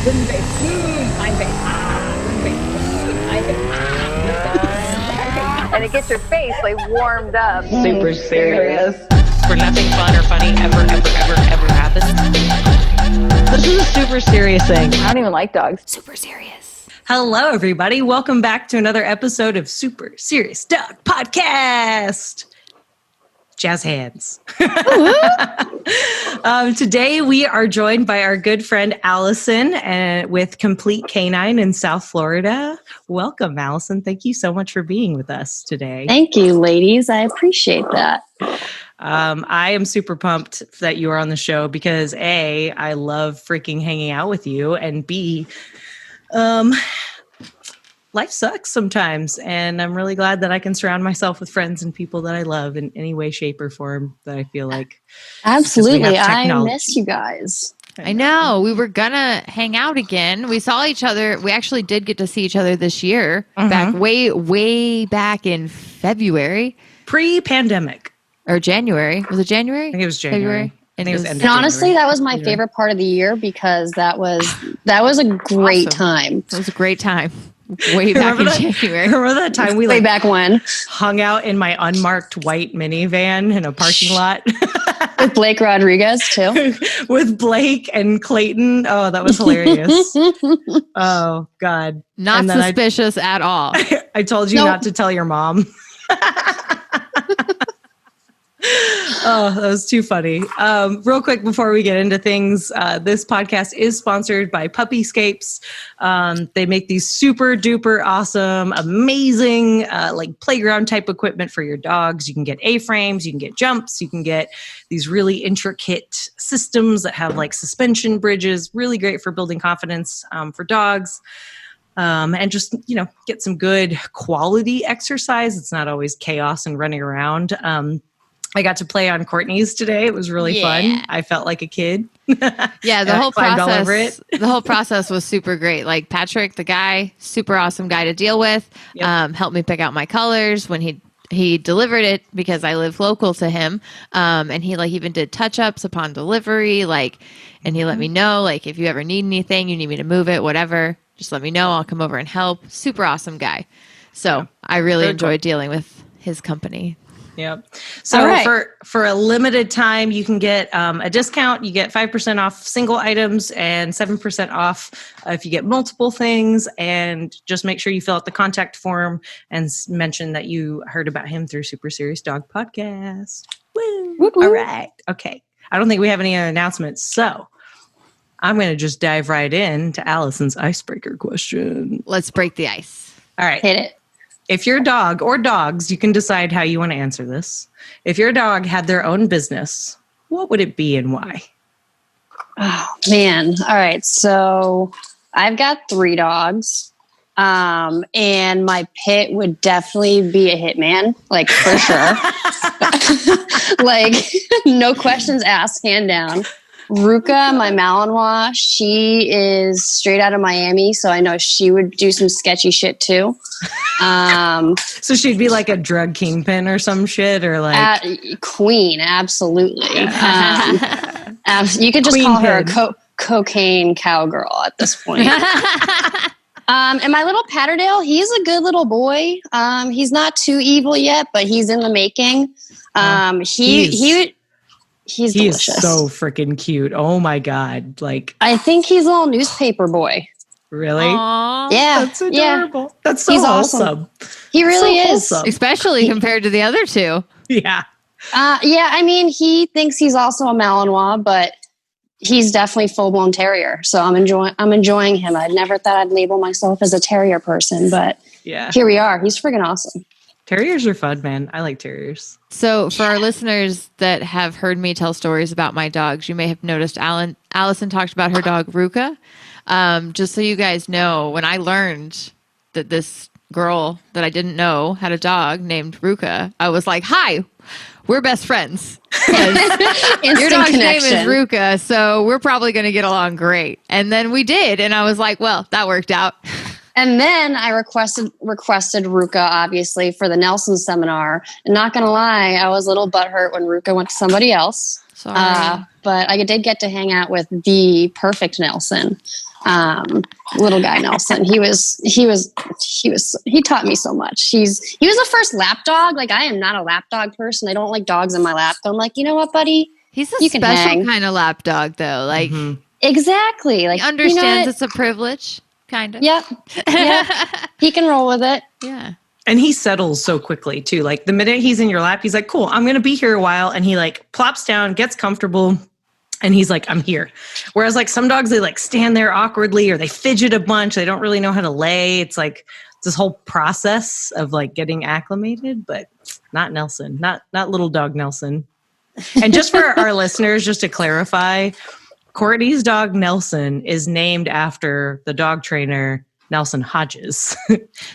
Wooden base. Hind base. Wooden base. Hind base. And it gets your face like warmed up. Super serious. Where nothing fun or funny ever happens. This is a super serious thing. I don't even like dogs. Super serious. Hello, everybody. Welcome back to another episode of Super Serious Dog Podcast. Jazz hands. Today we are joined by our good friend Alison with Complete Canine in South Florida. Welcome, Alison. Thank you so much for being with us today. Thank you, ladies. I appreciate that. I am super pumped that you are on the show because A, I love freaking hanging out with you, and B, life sucks sometimes, and I'm really glad that I can surround myself with friends and people that I love in any way, shape, or form that I feel like. Absolutely. I miss you guys. I know. We were gonna hang out again. We saw each other. We actually did get to see each other this year, back way back in February. Pre-pandemic. Or January. Was it January? I think it was January. February? I think it was end of And honestly, January. that was my favorite part of the year because that was a great time. It was a great time. Way back in January. Remember that time we Way back when? hung out in my unmarked white minivan in a parking lot? With Blake Rodriguez, too. With Blake and Clayton. Oh, that was hilarious. Oh, God. Not And then suspicious at all. I told you not to tell your mom. Oh, that was too funny. Real quick before we get into things, this podcast is sponsored by Puppyscapes. They make these super duper awesome, amazing, like playground type equipment for your dogs. You can get A-frames, you can get jumps, you can get these really intricate systems that have like suspension bridges, really great for building confidence for dogs. And just, get some good quality exercise. It's not always chaos and running around. I got to play on Courtney's today. It was really fun. I felt like a kid. Yeah, the whole process. The whole process was super great. Like Patrick, the guy, super awesome guy to deal with. Yep. Helped me pick out my colors when he delivered it because I live local to him. And he even did touch-ups upon delivery. And he let me know, if you ever need anything, you need me to move it, whatever, just let me know. I'll come over and help. Super awesome guy. So I really enjoyed dealing with his company. Yep. So for a limited time, you can get a discount. You get 5% off single items and 7% off if you get multiple things. And just make sure you fill out the contact form and mention that you heard about him through Super Serious Dog Podcast. Woo! Woo-hoo. All right. Okay. I don't think we have any other announcements. So I'm going to just dive right in to Alison's icebreaker question. Let's break the ice. All right. Hit it. If your dog or dogs, you can decide how you want to answer this. If your dog had their own business, what would it be and why? Oh, man. All right. So I've got 3 dogs. And my pit would definitely be a hitman, for sure. No questions asked, hand down. Ruka, my Malinois, she is straight out of Miami, so I know she would do some sketchy shit too. So she'd be like a drug kingpin or some shit, or queen, absolutely. You could just Queen call her pin. a cocaine cowgirl at this point. And my little Patterdale, he's a good little boy. He's not too evil yet, but he's in the making. He's delicious. He's so freaking cute. Oh my God. I think he's a little newspaper boy. Really? Aww. Yeah. That's adorable. Yeah. That's so he's wholesome. He really is. Wholesome. Especially compared to the other two. Yeah. He thinks he's also a Malinois, but he's definitely full-blown terrier. So I'm enjoying him. I never thought I'd label myself as a terrier person, but here we are. He's friggin' awesome. Terriers are fun, man. I like terriers. So for our listeners that have heard me tell stories about my dogs, you may have noticed Alison talked about her dog, Ruka. Just so you guys know, when I learned that this girl that I didn't know had a dog named Ruka, I was like, hi, we're best friends. Your dog's name is Ruka, so we're probably going to get along great. And then we did. And I was like, well, that worked out. And then I requested Ruka, obviously, for the Nelson seminar. And not going to lie, I was a little butthurt when Ruka went to somebody else. Sorry. But I did get to hang out with the perfect Nelson. Little guy Nelson. He taught me so much. He was the first lap dog. Like, I am not a lap dog person. I don't like dogs in my lap. But I'm like, you know what, buddy? He's a special kind of lap dog, though. Like, exactly. Like, he understands it's a privilege, kind of. Yep. He can roll with it. Yeah. And he settles so quickly too. Like, the minute he's in your lap, he's like, cool, I'm going to be here a while. And he like plops down, gets comfortable. And he's like, I'm here. Whereas like some dogs, they like stand there awkwardly or they fidget a bunch. They don't really know how to lay. It's like this whole process of like getting acclimated, but not Nelson, not little dog Nelson. And just for our listeners, just to clarify, Courtney's dog Nelson is named after the dog trainer Nelson Hodges.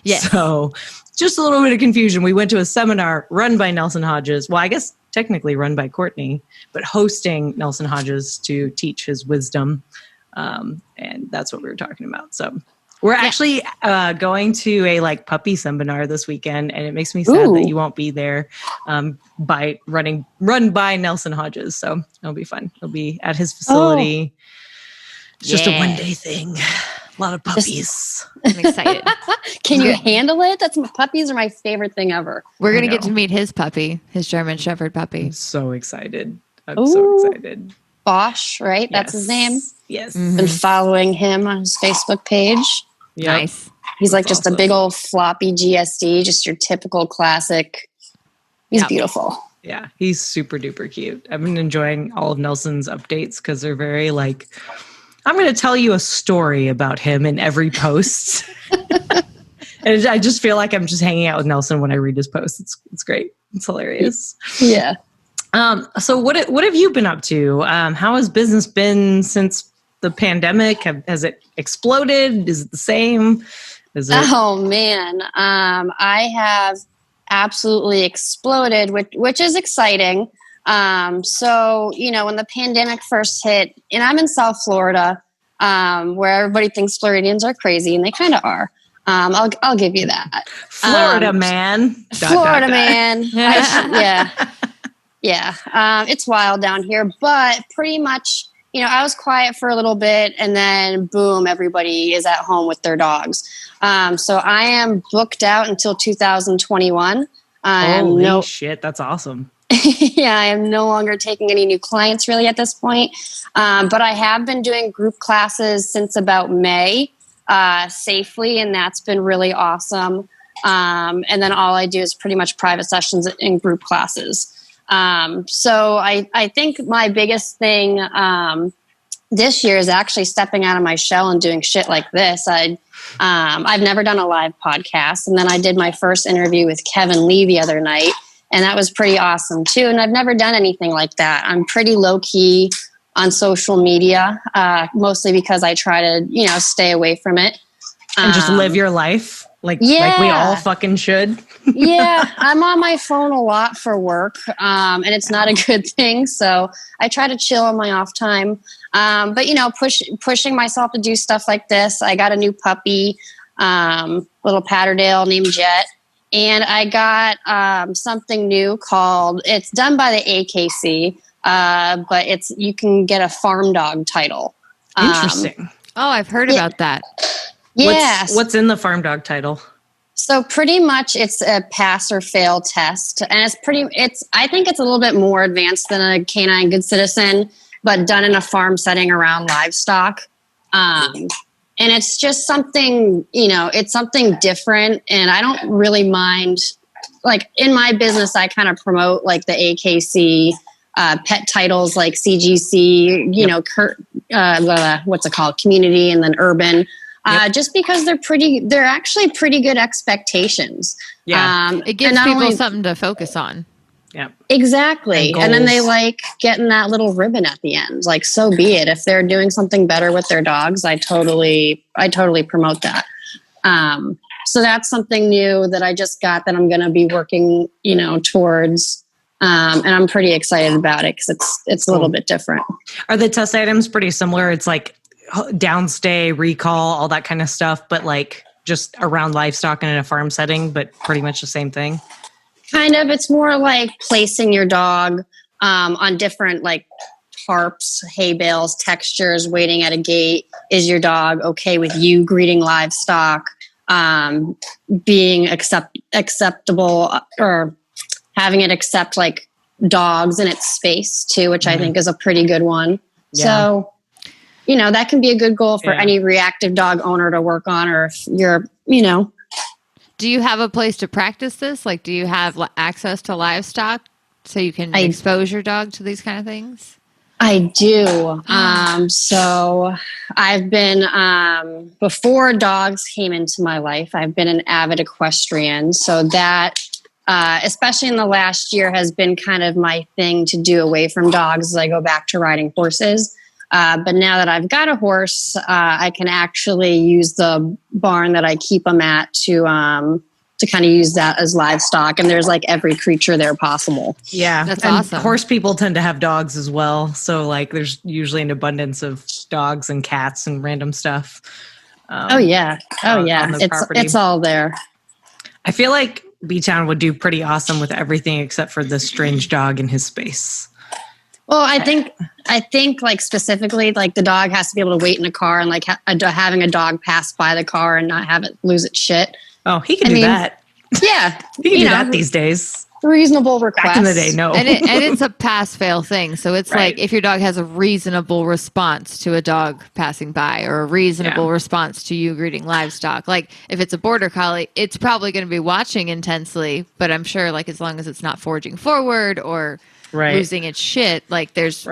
Yes. So just a little bit of confusion. We went to a seminar run by Nelson Hodges. Well, I guess technically run by Courtney, but hosting Nelson Hodges to teach his wisdom. And that's what we were talking about. So we're actually going to a like puppy seminar this weekend, and it makes me sad that you won't be there by run by Nelson Hodges. So it'll be fun. It'll be at his facility. It's just a one-day thing. A lot of puppies. I'm excited. Can you handle it? Puppies are my favorite thing ever. We're going to get to meet his puppy, his German Shepherd puppy. I'm so excited. So excited. Bosch, right? That's his name. Yes. Been following him on his Facebook page. Yep. Nice. He's like just a big old floppy GSD, just your typical classic. He's beautiful. Yeah, he's super duper cute. I've been enjoying all of Nelson's updates because they're very like, I'm going to tell you a story about him in every post. And I just feel like I'm just hanging out with Nelson when I read his posts. It's great. It's hilarious. Yeah. So what have you been up to? How has business been since the pandemic? Has it exploded? Is it the same? Oh man. I have absolutely exploded, which is exciting. So, when the pandemic first hit, and I'm in South Florida, where everybody thinks Floridians are crazy, and they kind of are. I'll give you that. Florida man. Florida man. Yeah. It's wild down here, but pretty much, I was quiet for a little bit, and then boom, everybody is at home with their dogs. So I am booked out until 2021. Holy shit, that's awesome. Yeah, I am no longer taking any new clients really at this point. But I have been doing group classes since about May safely, and that's been really awesome. And then all I do is pretty much private sessions in group classes. So I think my biggest thing this year is actually stepping out of my shell and doing shit like this. I've never done a live podcast, and then I did my first interview with Kevin Lee the other night. And that was pretty awesome too. And I've never done anything like that. I'm pretty low key on social media, mostly because I try to, stay away from it. And just live your life like we all fucking should. Yeah. I'm on my phone a lot for work. And it's not a good thing. So I try to chill on my off time. But pushing myself to do stuff like this. I got a new puppy, little Patterdale named Jet. And I got something new called, it's done by the AKC, but you can get a farm dog title. Interesting. I've heard about that. Yeah. What's in the farm dog title? So pretty much it's a pass or fail test. And I think it's a little bit more advanced than a canine good citizen, but done in a farm setting around livestock. And it's just something, it's something different. And I don't really mind, like in my business, I kind of promote like the AKC pet titles like CGC, what's it called? Community and then urban. Just because they're actually pretty good expectations. Yeah. It gives people something to focus on. Yeah, exactly. And then they like getting that little ribbon at the end. Like, so be it. If they're doing something better with their dogs, I totally promote that. So that's something new that I just got that I'm going to be working, towards. And I'm pretty excited about it because it's a little bit different. Are the test items pretty similar? It's like downstay, recall, all that kind of stuff, but like just around livestock and in a farm setting, but pretty much the same thing. Kind of. It's more like placing your dog on different like tarps, hay bales, textures, waiting at a gate. Is your dog okay with you greeting livestock? Being acceptable or having it accept like dogs in its space too, which I think is a pretty good one. Yeah. So, that can be a good goal for any reactive dog owner to work on, or if you're, Do you have a place to practice this? Like, do you have access to livestock so you can expose your dog to these kind of things? I do. So I've been, before dogs came into my life, I've been an avid equestrian. So that, especially in the last year, has been kind of my thing to do away from dogs as I go back to riding horses. But now that I've got a horse, I can actually use the barn that I keep them at to kind of use that as livestock. And there's like every creature there possible. Yeah. That's and awesome. Horse people tend to have dogs as well. So like there's usually an abundance of dogs and cats and random stuff. Oh yeah. It's all there. I feel like B-Town would do pretty awesome with everything except for the strange dog in his space. Well, I think like specifically, like the dog has to be able to wait in a car, and like having a dog pass by the car and not have it lose its shit. Oh, he can do that. Yeah. He can do that these days. Reasonable request. Back in the day, no. And it's a pass-fail thing. So it's like if your dog has a reasonable response to a dog passing by, or a reasonable response to you greeting livestock. Like if it's a border collie, it's probably going to be watching intensely, but I'm sure like as long as it's not forging forward or losing its shit, like there's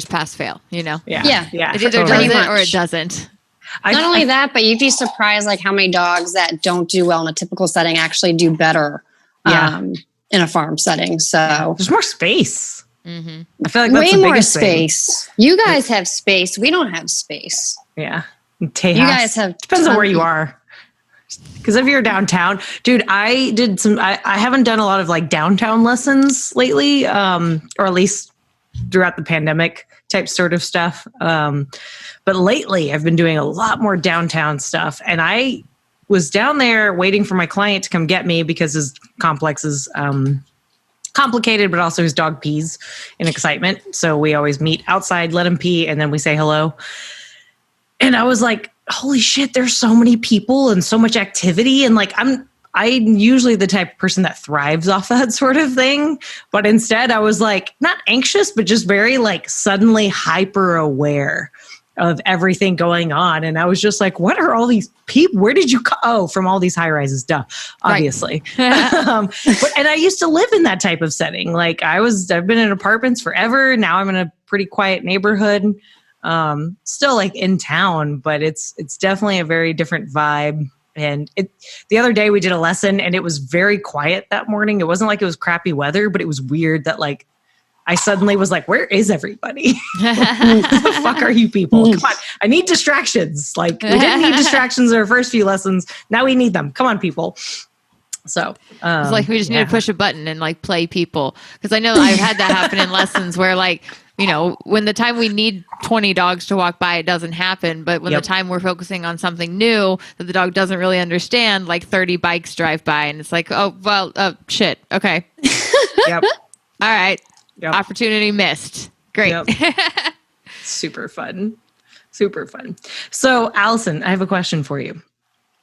pass-fail, Yeah. It either does it or it doesn't. Not only that, but you'd be surprised like how many dogs that don't do well in a typical setting actually do better in a farm setting. So there's more space. Mm-hmm. I feel like that's way the more biggest space. thing. You guys have space. We don't have space. Yeah. You guys have depends on where you are. Because if you're downtown, dude, I haven't done a lot of like downtown lessons lately, or at least throughout the pandemic type sort of stuff. But lately I've been doing a lot more downtown stuff, and I was down there waiting for my client to come get me because his complex is complicated, but also his dog pees in excitement. So we always meet outside, let him pee, and then we say hello. And I was like, holy shit, there's so many people and so much activity. And like, I'm usually the type of person that thrives off that sort of thing. But instead I was like, not anxious, but just very like suddenly hyper aware of everything going on. And I was just like, what are all these people? Where did you come? Oh, from all these high rises, duh, obviously. And I used to live in that type of setting. Like I've been in apartments forever. Now I'm in a pretty quiet neighborhood. Still like in town, but it's definitely a very different vibe. And the other day we did a lesson and it was very quiet that morning. It wasn't like it was crappy weather, but it was weird that like I suddenly was like, where is everybody? What the fuck are you people? Come on. I need distractions. Like we didn't need distractions in our first few lessons. Now we need them. Come on, people. So it's like we just need to push a button and like play people. Because I know I've had that happen in lessons where like, when the time we need 20 dogs to walk by, it doesn't happen. But when the time we're focusing on something new that the dog doesn't really understand, like 30 bikes drive by and it's like, oh, well, shit. Okay. Yep. All right. Yep. Opportunity missed. Great. Yep. Super fun. Super fun. So Alison, I have a question for you.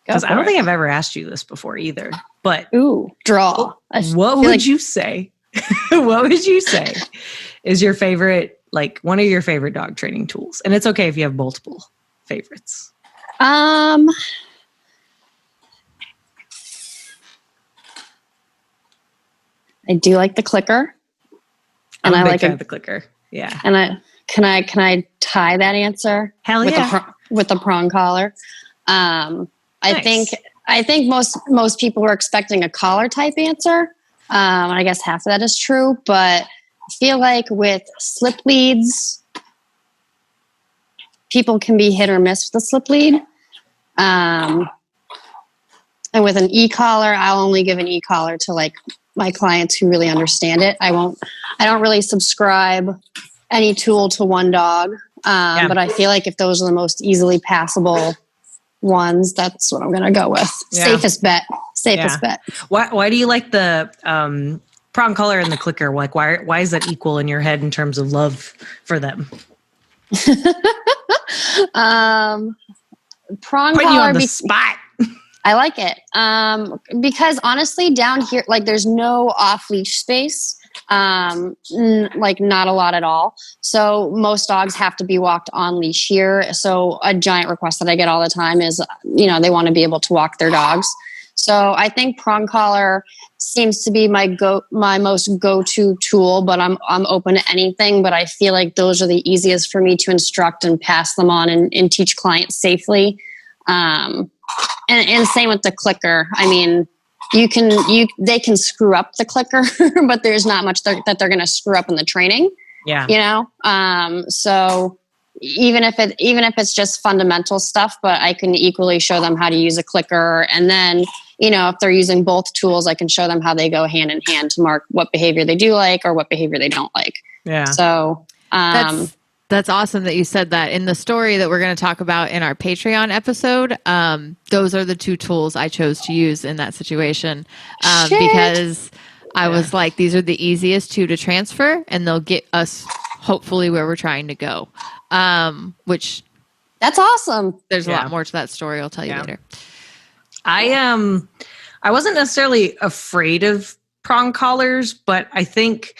Because I don't think I've ever asked you this before either. But draw. What would you say? What would you say is your favorite, like one of your favorite dog training tools? And it's okay if you have multiple favorites. I do like the clicker. And I like the clicker. Yeah. And can I tie that answer? Hell yeah. With the prong collar. Nice. I think most people were expecting a collar type answer. I guess half of that is true, but I feel like with slip leads, people can be hit or miss with the slip lead. And with an e-collar, I'll only give an e-collar to like my clients who really understand it. I don't really subscribe any tool to one dog. But I feel like if those are the most easily passable ones, that's what I'm going to go with. Yeah. Safest bet. Why do you like the prong collar and the clicker, like why is that equal in your head in terms of love for them? Prong Putting collar you on the spot. I like it. Because honestly, down here, like there's no off leash space. Like not a lot at all. So most dogs have to be walked on leash here. So a giant request that I get all the time is, they want to be able to walk their dogs. So I think prong collar seems to be my most go-to tool, but I'm open to anything, but I feel like those are the easiest for me to instruct and pass them on and teach clients safely. And same with the clicker. I mean, they can screw up the clicker, but there's not much that they're going to screw up in the training. Yeah. So even if it's just fundamental stuff, but I can equally show them how to use a clicker. And then, if they're using both tools, I can show them how they go hand in hand to mark what behavior they do like or what behavior they don't like. Yeah. So, that's awesome that you said that. In the story that we're going to talk about in our Patreon episode, those are the two tools I chose to use in that situation because I was like, these are the easiest two to transfer and they'll get us hopefully where we're trying to go, which that's awesome. There's a lot more to that story. I'll tell you later. I wasn't necessarily afraid of prong collars, but I think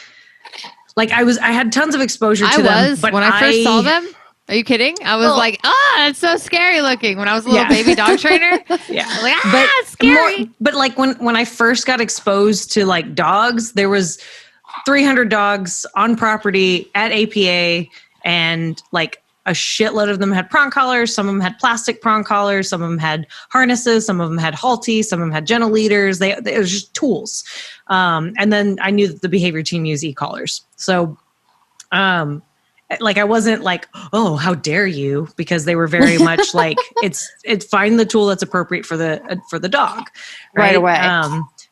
like I had tons of exposure to them. But when I first saw them, are you kidding? I was like, it's so scary looking when I was a little baby dog trainer. Yeah. I was like, it's scary. But like when I first got exposed to like dogs, there was 300 dogs on property at APA, and like a shitload of them had prong collars. Some of them had plastic prong collars. Some of them had harnesses. Some of them had halties. Some of them had gentle leaders. It was just tools. And then I knew that the behavior team used e-collars. So, like I wasn't like, oh, how dare you? Because they were very much like, it's find the tool that's appropriate for the dog. Right away.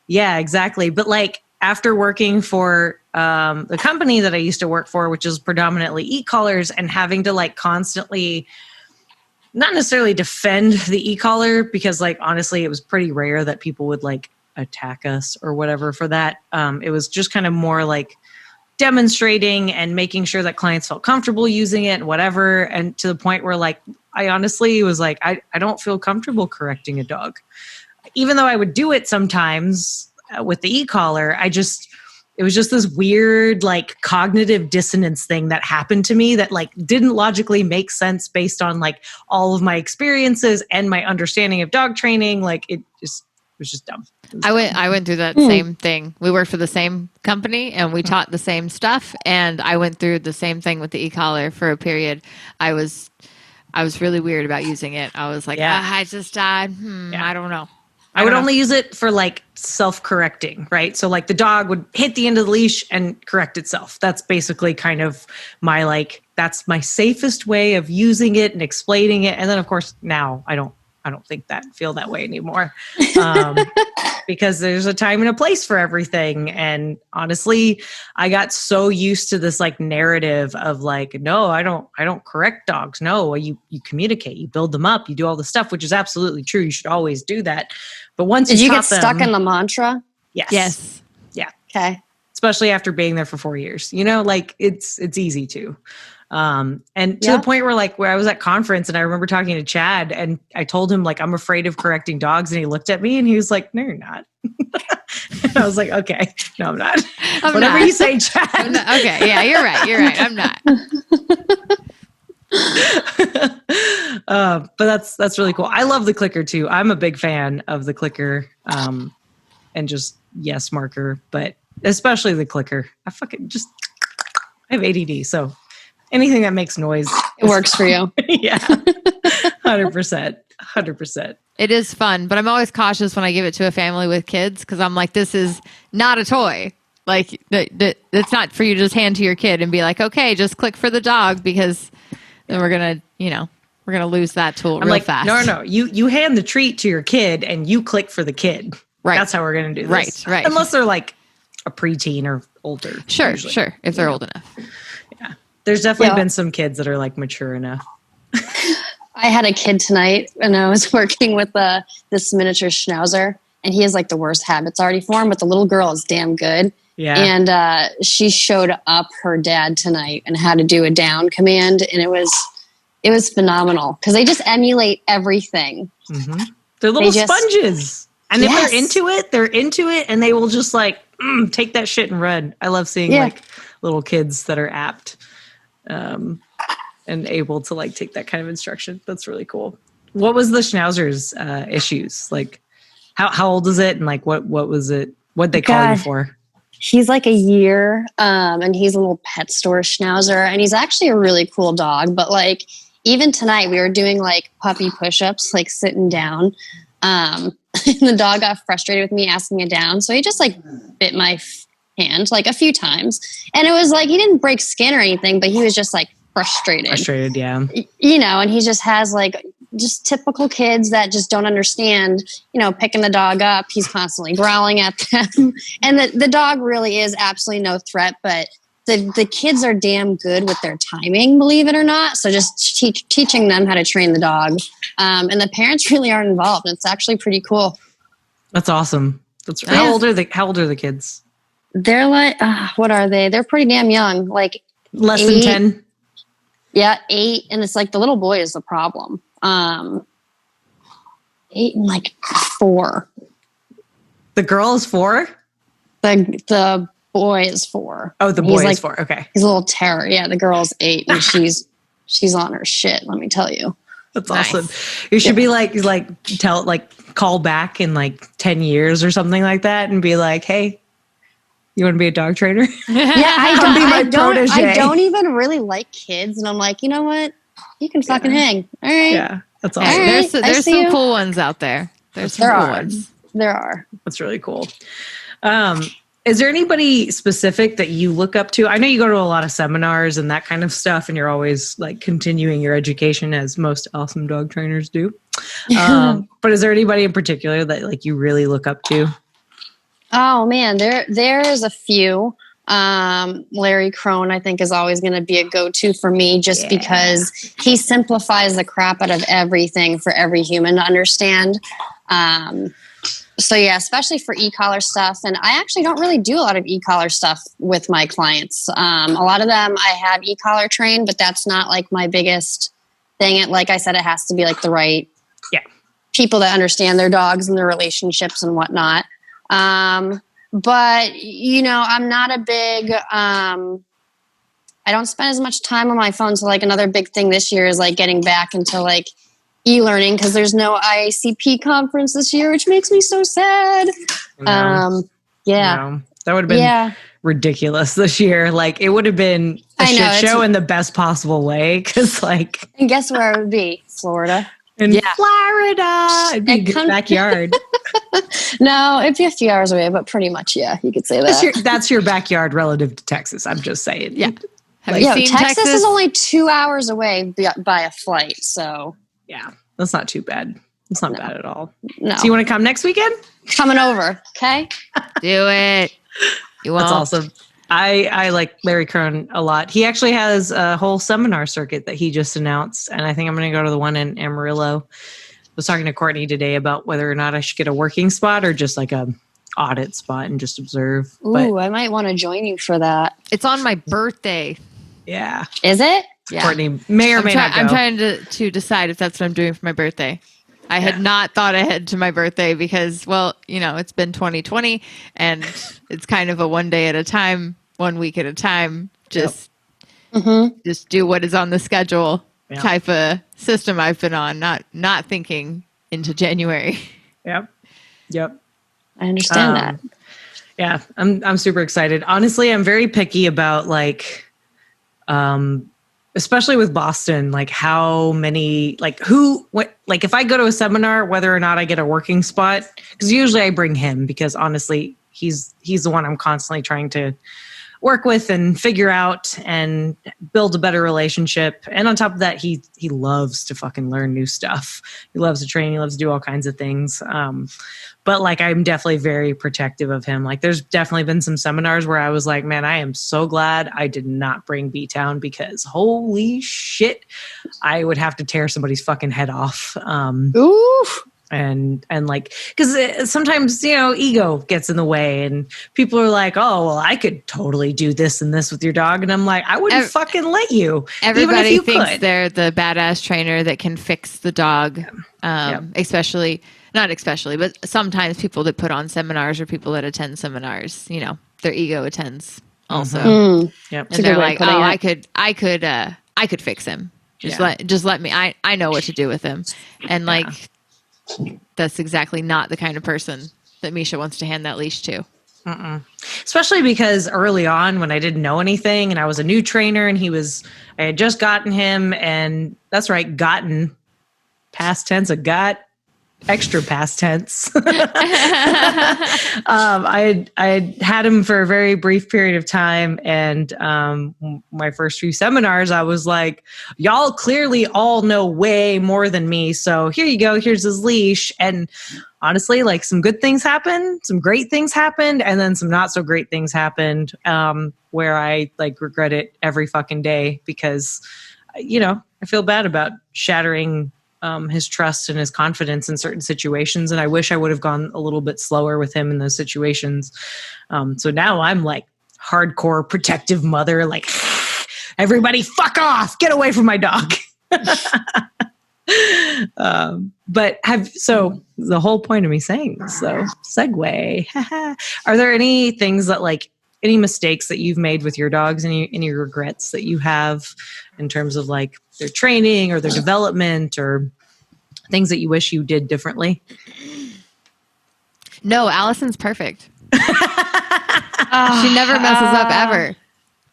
Yeah, exactly. But like after working for the company that I used to work for, which is predominantly e-collars, and having to like constantly not necessarily defend the e-collar, because like honestly, it was pretty rare that people would like attack us or whatever for that. It was just kind of more like demonstrating and making sure that clients felt comfortable using it and whatever. And to the point where like, I honestly was like, I don't feel comfortable correcting a dog, even though I would do it sometimes with the e-collar. It was just this weird like cognitive dissonance thing that happened to me that like didn't logically make sense based on like all of my experiences and my understanding of dog training. Like it was just dumb. I went through that same thing. We worked for the same company and we taught the same stuff. And I went through the same thing with the e-collar for a period. I was really weird about using it. I was like, I just died. I don't know. I would only use it for like self-correcting, right? So like the dog would hit the end of the leash and correct itself. That's basically kind of my like, that's my safest way of using it and explaining it. And then of course now I don't feel that way anymore. Because there's a time and a place for everything. And honestly, I got so used to this like narrative of like, no, I don't correct dogs. No, you communicate, you build them up, you do all the stuff, which is absolutely true. You should always do that. But once did you get stuck in the mantra? Yes. Yeah. Okay. Especially after being there for 4 years, like it's easy to. And to the point where I was at conference and I remember talking to Chad and I told him like, I'm afraid of correcting dogs. And he looked at me and he was like, no, you're not. And I was like, okay, no, I'm not. Whatever you say, Chad. Okay. Yeah, you're right. I'm not. But that's really cool. I love the clicker too. I'm a big fan of the clicker, and just yes marker, but especially the clicker. I have ADD. So anything that makes noise. It works for you. Yeah. 100%. It is fun, but I'm always cautious when I give it to a family with kids because I'm like, this is not a toy. Like, it's not for you to just hand to your kid and be like, okay, just click for the dog, because then we're going to lose that tool real fast. No. You hand the treat to your kid and you click for the kid. Right. That's how we're going to do this. Right. Unless they're like a preteen or older. Sure. If they're old enough. Yeah. There's definitely been some kids that are like mature enough. I had a kid tonight and I was working with this miniature Schnauzer, and he has like the worst habits already formed, but the little girl is damn good. Yeah. And she showed up her dad tonight and had to do a down command. And it was phenomenal because they just emulate everything. Mm-hmm. They're little sponges. And if they're into it and they will just like take that shit and run. I love seeing like little kids that are apt and able to like take that kind of instruction. That's really cool. What was the Schnauzer's issues? Like how old is it? And like what was it? What'd they call you for? He's like a year, and he's a little pet store Schnauzer, and he's actually a really cool dog. But like, even tonight we were doing like puppy push-ups, like sitting down. And the dog got frustrated with me asking it down. So he just like bit my hand like a few times. And it was like, he didn't break skin or anything, but he was just like frustrated. Yeah. You know, and he just has like just typical kids that just don't understand, you know, picking the dog up. He's constantly growling at them. And the dog really is absolutely no threat, but the kids are damn good with their timing, believe it or not. So just teaching them how to train the dog. And the parents really aren't involved. It's actually pretty cool. That's awesome. How old are the kids? They're like, what are they? They're pretty damn young. Like less than 10. Yeah, 8. And it's like the little boy is the problem. 8 and like 4. The girl is 4? The boy is 4. Oh, the boy is 4. Okay. He's a little terror. Yeah, the girl's 8 and she's on her shit, let me tell you. That's awesome. You should be call back in like 10 years or something like that and be like, hey, you want to be a dog trainer? Yeah, I don't even really like kids. And I'm like, you know what? You can fucking hang. All right. Yeah, that's awesome. Right, there's some cool ones out there. There's some cool ones. There are. That's really cool. Is there anybody specific that you look up to? I know you go to a lot of seminars and that kind of stuff, and you're always like continuing your education as most awesome dog trainers do. But is there anybody in particular that like you really look up to? Oh man, there's a few. Larry Crone, I think, is always going to be a go-to for me just because he simplifies the crap out of everything for every human to understand. So yeah, especially for e-collar stuff. And I actually don't really do a lot of e-collar stuff with my clients. A lot of them I have e-collar trained, but that's not like my biggest thing. Like I said, it has to be like the right people that understand their dogs and their relationships and whatnot. But you know, I'm not a big, I don't spend as much time on my phone. So like another big thing this year is like getting back into like e-learning because there's no IACP conference this year, which makes me so sad. No. That would have been ridiculous this year. Like it would have been a shit show in the best possible way. Cause like, and guess where I would be? Florida. In Florida. It'd be a backyard. No, it'd be a few hours away, but pretty much, you could say that. That's your backyard relative to Texas. I'm just saying. Yeah. Texas is only 2 hours away by a flight. So yeah, that's not too bad. It's not bad at all. No. So you want to come next weekend? Coming over. Okay. Do it. You won't. That's awesome. I like Larry Crone a lot. He actually has a whole seminar circuit that he just announced. And I think I'm going to go to the one in Amarillo. I was talking to Courtney today about whether or not I should get a working spot or just like a audit spot and just observe. Ooh, I might want to join you for that. It's on my birthday. Yeah. Is it? Yeah. Courtney may or may not go. I'm trying to decide if that's what I'm doing for my birthday. I had not thought ahead to my birthday because, well, you know, it's been 2020 and it's kind of a one day at a time, 1 week at a time, just do what is on the schedule type of system I've been on, not thinking into January. Yep. I understand that. Yeah, I'm super excited. Honestly, I'm very picky about like, especially with Boston, like how many, like like if I go to a seminar, whether or not I get a working spot, because usually I bring him because honestly, he's the one I'm constantly trying to work with and figure out and build a better relationship. And on top of that, he loves to fucking learn new stuff. He loves to train. He loves to do all kinds of things. But like, I'm definitely very protective of him. Like there's definitely been some seminars where I was like, man, I am so glad I did not bring B-Town because holy shit, I would have to tear somebody's fucking head off. Ooh. And like, because sometimes, ego gets in the way and people are like, oh, well, I could totally do this and this with your dog. And I'm like, I wouldn't fucking let you. Everybody even if you thinks could. They're the badass trainer that can fix the dog. Especially, not especially, but sometimes people that put on seminars or people that attend seminars, their ego attends also. Mm-hmm. Yep. And they're like, oh, I could fix him. Just let me, I know what to do with him. And that's exactly not the kind of person that Misha wants to hand that leash to. Especially because early on when I didn't know anything and I was a new trainer and I had just gotten him, and that's right, gotten, past tense, of got, extra past tense. I had him for a very brief period of time, and my first few seminars, I was like, y'all clearly all know way more than me, so here you go, here's his leash. And honestly, like, some good things happened, some great things happened, and then some not so great things happened, where I regret it every fucking day because, I feel bad about shattering his trust and his confidence in certain situations. And I wish I would have gone a little bit slower with him in those situations. So now I'm like hardcore protective mother, like, everybody fuck off, get away from my dog. So the whole point of me saying this, so segue, are there any things that any mistakes that you've made with your dogs, any regrets that you have in terms of their training or their development or things that you wish you did differently? No, Allison's perfect. She never messes up ever.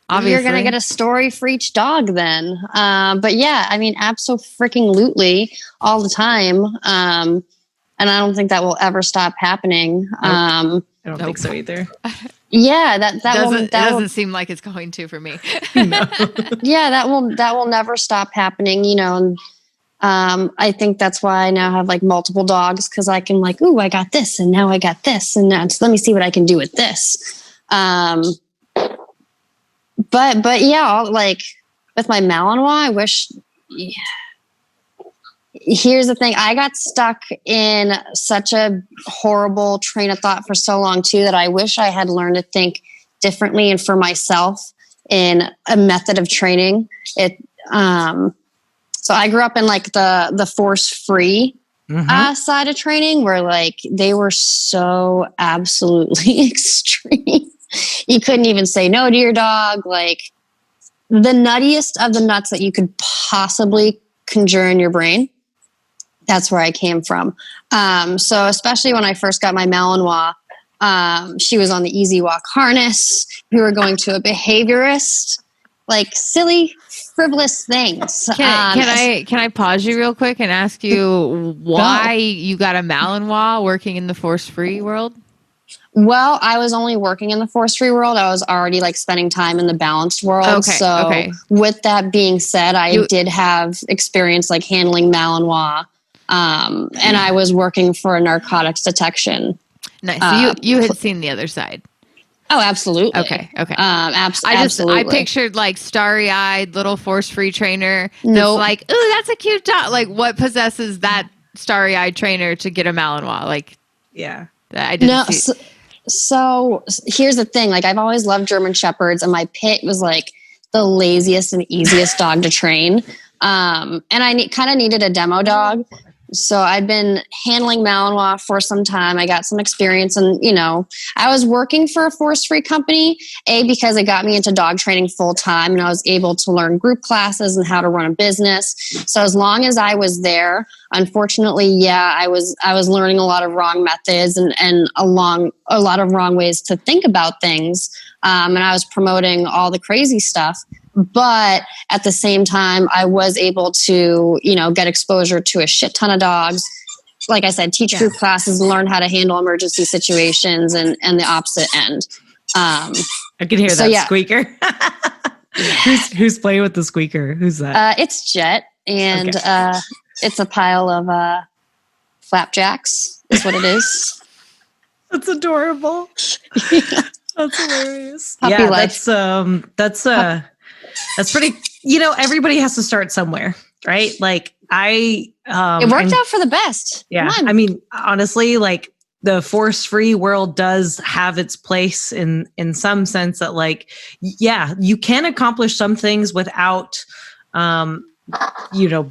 Obviously. You're going to get a story for each dog then. But yeah, I mean, absolutely all the time. And I don't think that will ever stop happening. Nope. I don't think so either. Yeah, that doesn't seem like it's going to for me. No. Yeah, that will never stop happening, I think that's why I now have multiple dogs, because I can ooh, I got this and now I got this and now let me see what I can do with this. But yeah, with my Malinois, I wish. Yeah. Here's the thing. I got stuck in such a horrible train of thought for so long too, that I wish I had learned to think differently and for myself in a method of training. So I grew up in the Forcefree side of training, where they were so absolutely extreme. You couldn't even say no to your dog. The nuttiest of the nuts that you could possibly conjure in your brain. That's where I came from. So especially when I first got my Malinois, she was on the Easy Walk harness. We were going to a behaviorist, silly, frivolous things. Can I pause you real quick and ask you why you got a Malinois working in the Forcefree world? Well, I was only working in the Forcefree world. I was already spending time in the balanced world. Okay. With that being said, I did have experience handling Malinois. And I was working for a narcotics detection. Nice. So you had seen the other side. Oh, absolutely. Okay. Absolutely. I pictured starry-eyed little Forcefree trainer. No, ooh, that's a cute dog. What possesses that starry-eyed trainer to get a Malinois? Yeah, I didn't see. So here's the thing. I've always loved German Shepherds, and my pit was the laziest and easiest dog to train. And I kind of needed a demo dog. So I'd been handling Malinois for some time. I got some experience, and I was working for a Forcefree company, because it got me into dog training full time, and I was able to learn group classes and how to run a business. So as long as I was there, unfortunately, I was learning a lot of wrong methods and a lot of wrong ways to think about things. And I was promoting all the crazy stuff. But at the same time, I was able to, get exposure to a shit ton of dogs. Like I said, teach group classes, learn how to handle emergency situations, and the opposite end. I can hear that squeaker. Who's playing with the squeaker? Who's that? It's Jet, and it's a pile of flapjacks is what it is. That's adorable. That's hilarious. Puppy life. That's pretty, everybody has to start somewhere, right? It worked out for the best. Yeah. I mean, honestly, like the Forcefree world does have its place in some sense that like, yeah, you can accomplish some things without,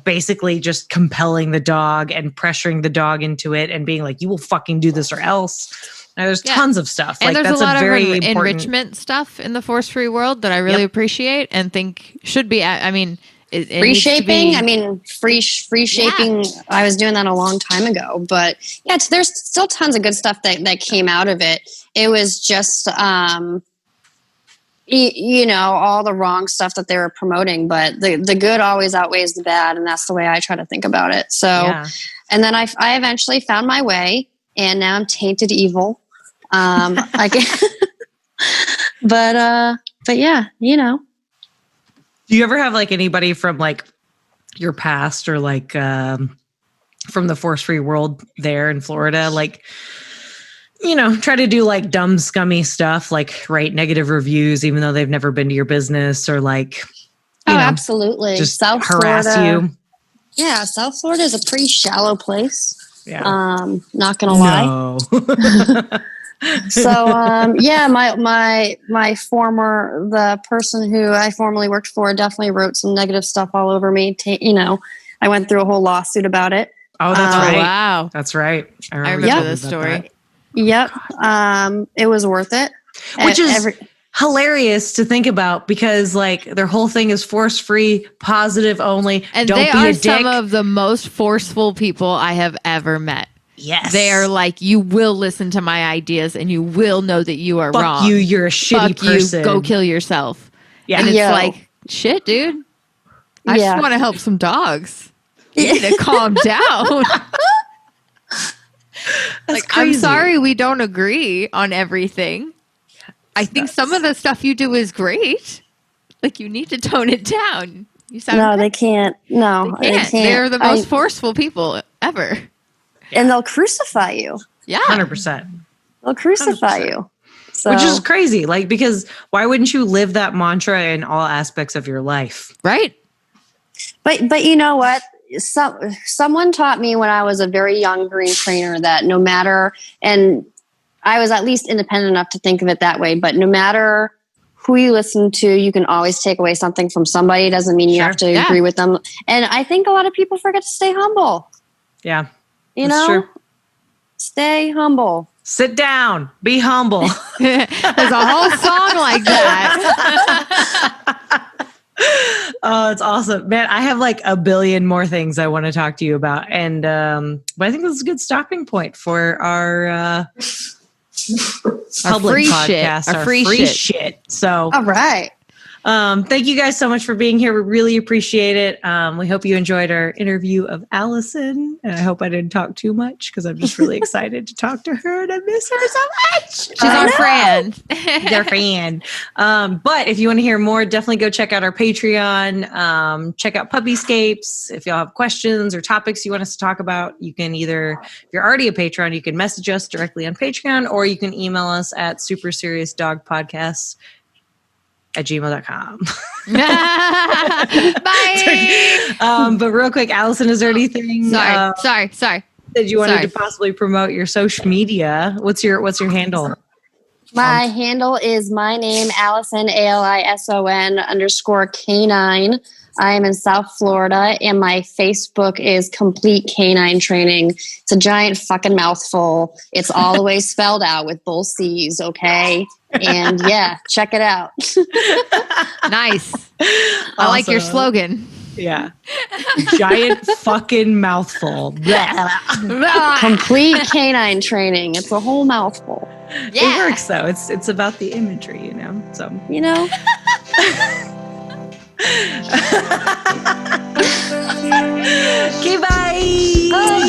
basically just compelling the dog and pressuring the dog into it and being like, you will fucking do this or else. Now, there's tons of stuff. And like, there's that's a lot very of enrichment stuff in the Forcefree world that I really appreciate and think should be, I mean, it free shaping. I mean, free shaping. Yeah. I was doing that a long time ago, but yeah, there's still tons of good stuff that came out of it. It was just, all the wrong stuff that they were promoting, but the good always outweighs the bad. And that's the way I try to think about it. So, and then I eventually found my way and now I'm tainted evil. But yeah, Do you ever have like anybody from like your past or like from the Forcefree world there in Florida, like, try to do like dumb, scummy stuff, like write negative reviews, even though they've never been to your business or like, absolutely. Just South harass Florida, you. Yeah. South Florida is a pretty shallow place. Yeah. Not going to lie. So, the person who I formerly worked for definitely wrote some negative stuff all over me. I went through a whole lawsuit about it. Oh, that's right. Wow. That's right. I remember this story. Yep. It was worth it. Which is hilarious to think about because like their whole thing is Forcefree, positive only. And don't they be are a dick. some of the most forceful people I have ever met. Yes. They are like, you will listen to my ideas and you will know that you are wrong. Fuck you, you're a shitty person. You, go kill yourself. Yeah. And it's like, shit, dude. I just want to help some dogs. You need to calm down. Like, crazy. I'm sorry we don't agree on everything. I think some of the stuff you do is great. Like, you need to tone it down. You sound they can't. No, they can't. They're the most forceful people ever. And they'll crucify you. Yeah. 100%. They'll crucify you. So. Which is crazy. Like, because why wouldn't you live that mantra in all aspects of your life? Right. But you know what? Someone taught me when I was a very young green trainer that no matter, and I was at least independent enough to think of it that way, but no matter who you listen to, you can always take away something from somebody. It doesn't mean you have to agree with them. And I think a lot of people forget to stay humble. Yeah. That's true. Stay humble. Sit down. Be humble. There's a whole song like that. Oh, it's awesome, man. I have like a billion more things I want to talk to you about. And, but I think this is a good stopping point for our public free podcast, shit. our free shit. So, all right. Thank you guys so much for being here. We really appreciate it. We hope you enjoyed our interview of Alison. And I hope I didn't talk too much because I'm just really excited to talk to her and I miss her so much. She's our friend. Their friend. But if you want to hear more, definitely go check out our Patreon. Check out Puppyscapes. If y'all have questions or topics you want us to talk about, you can either, if you're already a patron, you can message us directly on Patreon, or you can email us at superseriousdogpodcast@gmail.com. Bye. But real quick, Alison, is there anything? Sorry. That you wanted to possibly promote your social media? What's your handle? My handle is my name, Alison, ALISON _canine. I am in South Florida, and my Facebook is Complete Canine Training. It's a giant fucking mouthful. It's all the way spelled out with both C's, okay? And yeah, check it out. Nice. I like your slogan. Yeah. Giant fucking mouthful. Complete Canine Training. It's a whole mouthful. Yeah. It works though. It's about the imagery, So Okay, bye. Bye.